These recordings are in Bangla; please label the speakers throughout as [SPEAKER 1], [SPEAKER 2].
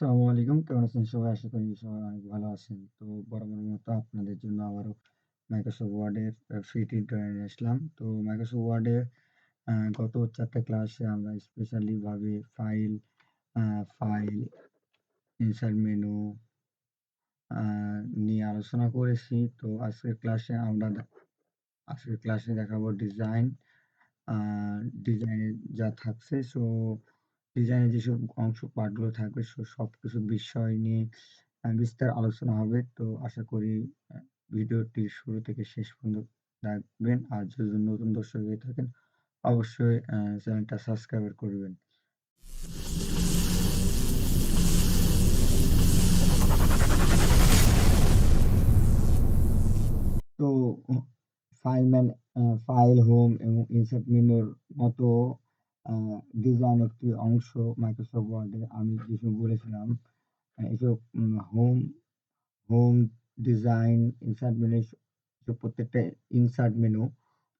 [SPEAKER 1] আসসালামু আলাইকুম। কেমন আছেন সবাই? আশা করি সবাই অনেক ভালো আছেন। তো বরাবরের মতো আপনাদের জন্য আবারও মাইক্রোসফট ওয়ার্ডের ফ্রি টিউটোরিয়াল নিয়ে আসলাম। তো মাইক্রোসফট ওয়ার্ডের গত ৪ টা ক্লাসে আমরা স্পেশালি ভাবে ফাইল, ইনসার্ট মেনু আ নিয়ে আলোচনা করেছি। তো আজকের ক্লাসে দেখাবো ডিজাইন। আ ডিজাইনে যা থাকছে ডিজাইনের যেসব পার্টগুলো থাকবে সবকিছু বিষয় নিয়ে বিস্তার আলোচনা হবে। তো আশা করি আ ভিডিওটি শুরু থেকে শেষ পর্যন্ত দেখবেন। আর যদি নতুন দর্শক হয়ে থাকেন অবশ্যই চ্যানেলটা সাবস্ক্রাইব করবেন। তো উ ফাইল, হোম এবং ইনসার্ট মেনুর মতো আ ডিজাইন একটি অংশ মাইক্রোসফট ওয়ার্ডে আমি যেসব বলেছিলাম এসব হোম ডিজাইন, ইনসার্ট মেনু প্রত্যেকটা ইনসার্ট মেনু।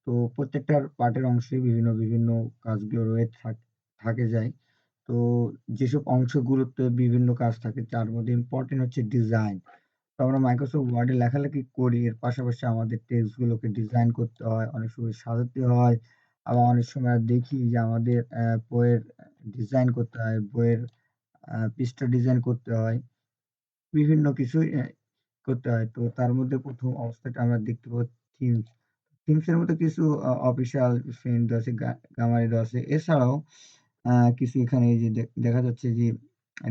[SPEAKER 1] তো প্রত্যেকটার পার্টের অংশে বিভিন্ন কাজগুলো থাকে যায়। তো যেসব অংশগুলোতে বিভিন্ন কাজ থাকে তার মধ্যে ইম্পোর্টেন্ট হচ্ছে ডিজাইন। তো আমরা মাইক্রোসফট ওয়ার্ডে লেখালেখি করি, এর পাশাপাশি আমাদের টেক্সট গুলোকে ডিজাইন করতে হয়, অনেক সময় সাজাতে হয়। আবার অনেক সময় দেখি যে আমাদের বইয়ের ডিজাইন করতে হয়, বইয়ের পৃষ্ঠা ডিজাইন করতে হয়। বিভিন্ন কিছুই করতে হয়। তো তার মধ্যে ১ম অবস্থাটা আমরা দেখতে পাবো থিমস। থিমস এর মধ্যে কিছু অফিসিয়াল ফ্রেম দেওয়া আছে, গামারি দেওয়া আছে। এছাড়াও কিছু এখানে এই যে দেখা যাচ্ছে যে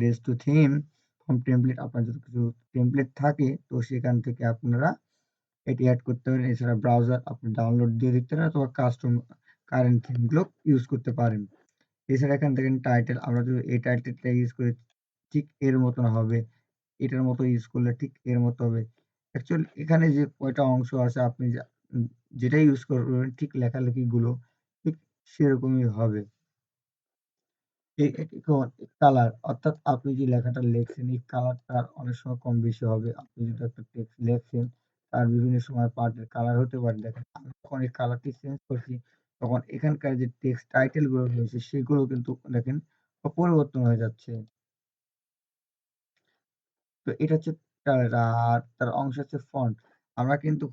[SPEAKER 1] raise to theme from template, আপনার যদি কিছু টেমপ্লেট থাকে তো সেখান থেকে আপনারা এটি এড করতে পারেন। এছাড়া ব্রাউজার আপনি ডাউনলোড দিয়ে দেখতে পারেন অথবা কাস্টম কারেন্ট থিম গুলো ইউজ করতে পারেন। এছাড়া এখানে দেখেন টাইটেল, আমরা যদি এই টাইটেলটা ইউজ করি ঠিক এর মতন হবে। এটার মতো ইউজ করলে ঠিক এর মতো হবে। অ্যাকচুয়ালি এখানে যে কয়টা অংশ আছে আপনি যেটাই ইউজ করবেন ঠিক লেখালেখিগুলো ঠিক সেরকমই হবে। এখন কালার, অর্থাৎ আপনি যে লেখাটা লেখছেন এই কালারটার অনেক সময় কম বেশি হবে। আপনি যদি একটা টেক্সট লেখছেন তার বিভিন্ন সময় পার্টের কালার হতে পারে। দেখেন আমি যখন এই কালারটি চেঞ্জ করছি তখন এখানকার যে টেক্সট টাইটেল গুলো রয়েছে সেগুলো কিন্তু দেখেন পরিবর্তন হয়ে যাচ্ছে। তো এটা হচ্ছে কালার, আর তার অংশ হচ্ছে ফন্ট। আমরা কিন্তু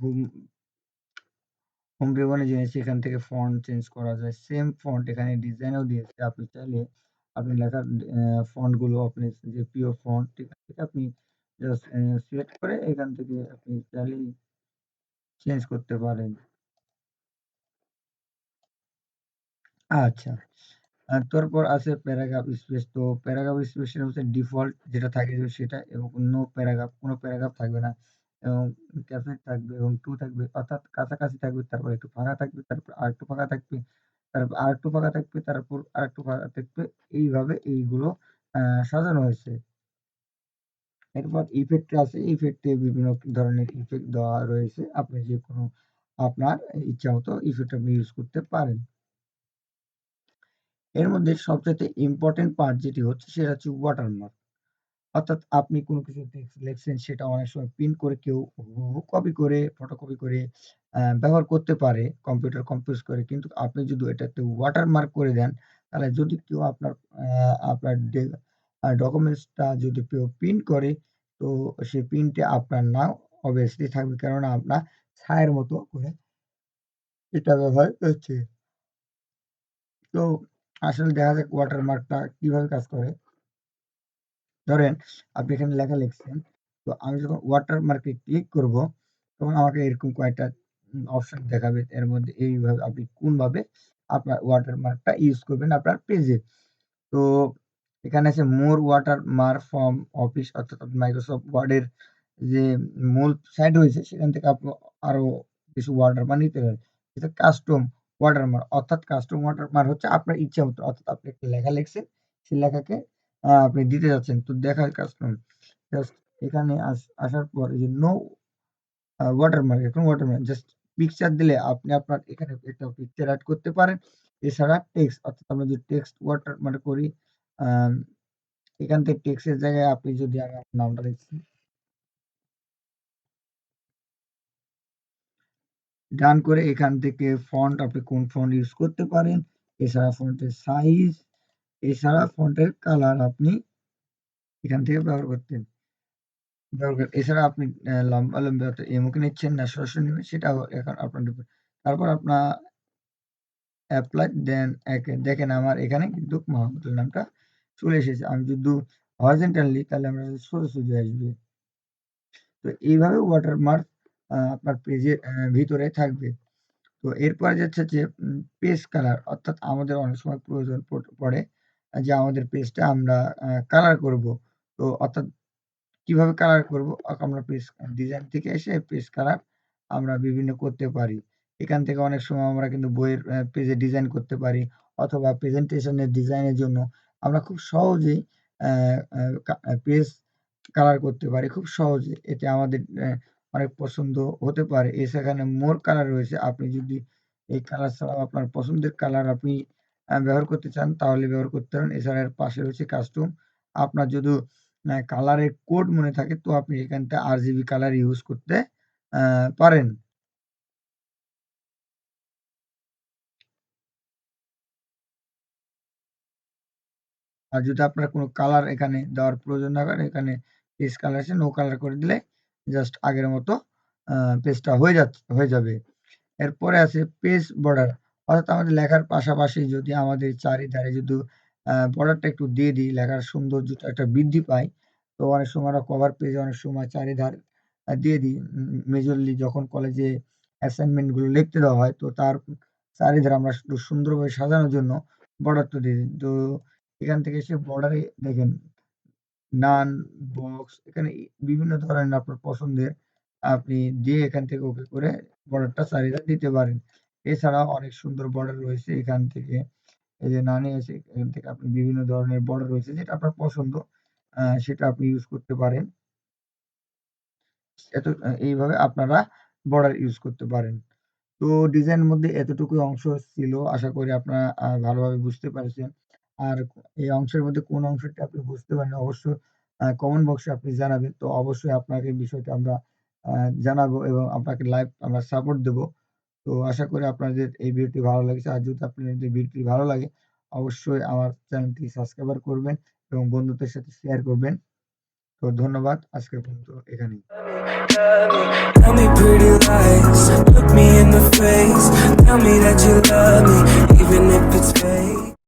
[SPEAKER 1] হোম রিবনে জেনেছি এখান থেকে ফন্ট চেঞ্জ করা যায়। সেম ফন্ট এখানে ডিজাইনেও দিয়েছে। আপনি চাইলে আপনি লেখার ফন্ট গুলো আপনি যে প্রিয় ফন্ট এখান থেকে আপনি জাস্ট সিলেক্ট করে এখান থেকে আপনি চাইলেই চেঞ্জ করতে পারেন। আচ্ছা। তারপর আছে প্যারাগ্রাফ স্পেস। তো প্যারাগ্রাফ স্পেসের হচ্ছে ডিফল্ট যেটা থাকে সেটা, এবং নো প্যারাগ্রাফ, কোনো প্যারাগ্রাফ থাকবে না এবং ক্যাপশন থাকবে এবং টু থাকবে, অর্থাৎ কাছাকাছি থাকবে, তারপর একটু ফাঁকা থাকবে, তারপর আরেকটু ফাঁকা থাকবে, তারপর আরেকটু ফাঁকা থাকবে, তারপর আরেকটু ফাঁকা থাকবে। এইভাবে এইগুলো আ সাজানো হয়েছে। এরপর ইফেক্ট আছে। ইফেক্টে বিভিন্ন ধরনের ইফেক্ট দেওয়া রয়েছে। আপনি যেকোনো আপনার ইচ্ছামত ইফেক্ট আপনি ইউজ করতে পারেন। এর মধ্যে সবচাইতে ইম্পোর্টেন্ট পার্ট যেটি হচ্ছে সেটা হচ্ছে ওয়াটারমার্ক। অর্থাৎ আপনি কোনো কিছু টেক্সট লিখছেন সেটা অনেক সময় প্রিন্ট করে কেউ হুবহু কপি করে, ফটোকপি করে ব্যবহার করতে পারে কম্পিউটার কম্পোজ করে। কিন্তু আপনি যদি এটাতে ওয়াটারমার্ক করে দেন তাহলে যদি কেউ আপনার ডকুমেন্টসটা যদি কেউ প্রিন্ট করে তো সেই প্রিন্টে আপনার নাম অবভিয়াসলি থাকবে। কেননা আপনার ছায়ার মতো করে এটা ব্যবহার করছে। তো আসলে দেখা যাক ওয়াটারমার্কটা কিভাবে কাজ করে। ধরেন আপনি এখানে লেখা লিখছেন। তো আমি যখন ওয়াটারমার্কে ক্লিক করব, তখন আমাকে এরকম কয়েকটা অপশন দেখাবে। এর মধ্যে এইভাবে আপনি কোনভাবে আপনার ওয়াটারমার্কটা ইউজ করবেন আপনার পেজে। তো এখানে আছে মোর ওয়াটারমার্ক ফ্রম অফিস, অর্থাৎ মাইক্রোসফট ওয়ার্ডের যে মূল সাইট রয়েছে সেখান থেকে আপনি আরো কিছু ওয়াটারমার্ক নিতে পারেন। এটা কাস্টম ওয়াটারমার্ক, অর্থাৎ কাস্টম ওয়াটারমার্ক হচ্ছে আপনার ইচ্ছা মতো, অর্থাৎ আপনি একটা লেখা লিখছেন, সেই লেখাকে আপনি দিতে যাচ্ছেন। তো দেখার কাস্টম জাস্ট এখানে আসার পর এই যে নো ওয়াটারমার্ক, এখন ওয়াটারমার্ক জাস্ট পিকচার দিলে আপনি আপনার এখানে একটা পিকচার এড করতে পারেন। এছাড়া টেক্সট, অর্থাৎ আমরা যদি টেক্সট ওয়াটারমার্ক করি, আম এখান থেকে টেক্সটের জায়গায় আপনি যদি আমি আমার নামটা লিখছি, ডান করে এখান থেকে ফন্ট আপনি কোন ফন্ট ইউজ করতে পারেন। এছাড়া ফন্টের সাইজ, এছাড়া ফন্টের কালার আপনি এখান থেকে ব্যবহার করেন। এছাড়া আপনি লম্বা, লম্বি অর্থাৎ ইমোকে নিচ্ছেন না সরাসরি নিবেন সেটাও এখন আপনার উপর। তারপর আপনার এপ্লাই দেন দেখেন আমার এখানে কিন্তু মাহমুদুল নামটা চলে এসেছে। আমি যদি হরিজন্টালি তাহলে আমরা সোজাসুজি আসবে। তো এইভাবে ওয়াটারমার্ক আপনার পেজের ভিতরে থাকবে। তো এরপরে যাচ্ছে যে পেজ কালার অর্থাৎ আমাদের অনেক সময় প্রয়োজন পড়ে যে আমাদের পেজটা আমরা কালার করব। তো অর্থাৎ কিভাবে কালার করব? আমরা পেজ ডিজাইন থেকে এসে পেজ কালার আমরা বিভিন্ন করতে পারি। এখান থেকে অনেক সময় আমরা কিন্তু বইয়ের পেজে ডিজাইন করতে পারি অথবা প্রেজেন্টেশনের ডিজাইনের জন্য আমরা খুব সহজেই অ্যা পেজ কালার করতে পারি খুব সহজে। এতে আমাদের অনেক পছন্দ হতে পারে। সেখানে মোর কালার রয়েছে। আপনি যদি এই কালার ছাড়াও আপনার পছন্দের কালার আপনি ব্যবহার করতে চান তাহলে ব্যবহার করতে পারেন। এছাড়া এর পাশে রয়েছে কাস্টম। আপনার যদি কালারের কোড মনে থাকে তো আপনি এখানটা RGB কালার ইউজ করতে পারেন। আর যদি আপনার কোনো কালার এখানে দেওয়ার প্রয়োজন না হয় এখানে পেজ কালার আছে নো কালার করে দিলে জাস্ট আগের মতো আ পেজটা হয়ে যাবে। এরপরে আছে পেজ বর্ডার অর্থাৎ আমাদের লেখার পাশাপাশি যদি আমাদের চারিধারে যদি বর্ডারটা একটু দিয়ে দিই লেখার সৌন্দর্যটা একটা বৃদ্ধি পায়। তো অনেক সময় আমরা কভার পেজে অনেক সময় চারিধার দিয়ে দিই। মেজরলি যখন কলেজে অ্যাসাইনমেন্ট গুলো লিখতে দেওয়া হয় তো তার চারিধারে আমরা একটু সুন্দরভাবে সাজানোর জন্য বর্ডারটা দিয়ে দিই। তো এখান থেকে এসে বর্ডারে দেখেন নান, বক্স এখানে বিভিন্ন ধরনের আপনার পছন্দের আপনি দিয়ে এখান থেকে ওকে করে বর্ডারটা চারিধারে দিতে পারেন। এছাড়াও অনেক সুন্দর বর্ডার রয়েছে এখান থেকে এই যে নানে আছে এখান থেকে আপনি বিভিন্ন ধরনের বর্ডার রয়েছে যেটা আপনার পছন্দ সেটা আপনি ইউজ করতে পারেন। এইভাবে আপনারা বর্ডার ইউজ করতে পারেন। তো ডিজাইনের মধ্যে এতটুকুই অংশ ছিল। আশা করি আপনারা ভালোভাবে বুঝতে পেরেছেন। আর এই অংশের মধ্যে কোন অংশটা আপনি বুঝতে পারেননি অবশ্যই কমেন্ট বক্সে আপনি জানাবেন। তো অবশ্যই আপনাকে বিষয়টা আমরা আ জানাবো এবং আপনাকে লাইভ আমরা সাপোর্ট দেব। তো আশা করি আপনাদের এই ভিডিওটি ভালো লেগেছে। আর যদি আপনাদের ভিডিওটি ভালো লাগে অবশ্যই আমার চ্যানেলটি সাবস্ক্রাইব করবেন এবং বন্ধুদের সাথে শেয়ার করবেন। তো ধন্যবাদ। আজকের পর্যন্ত এখানেই।
[SPEAKER 2] Tell me pretty lies, look me in the face. Tell me that you love me, even if it's fake.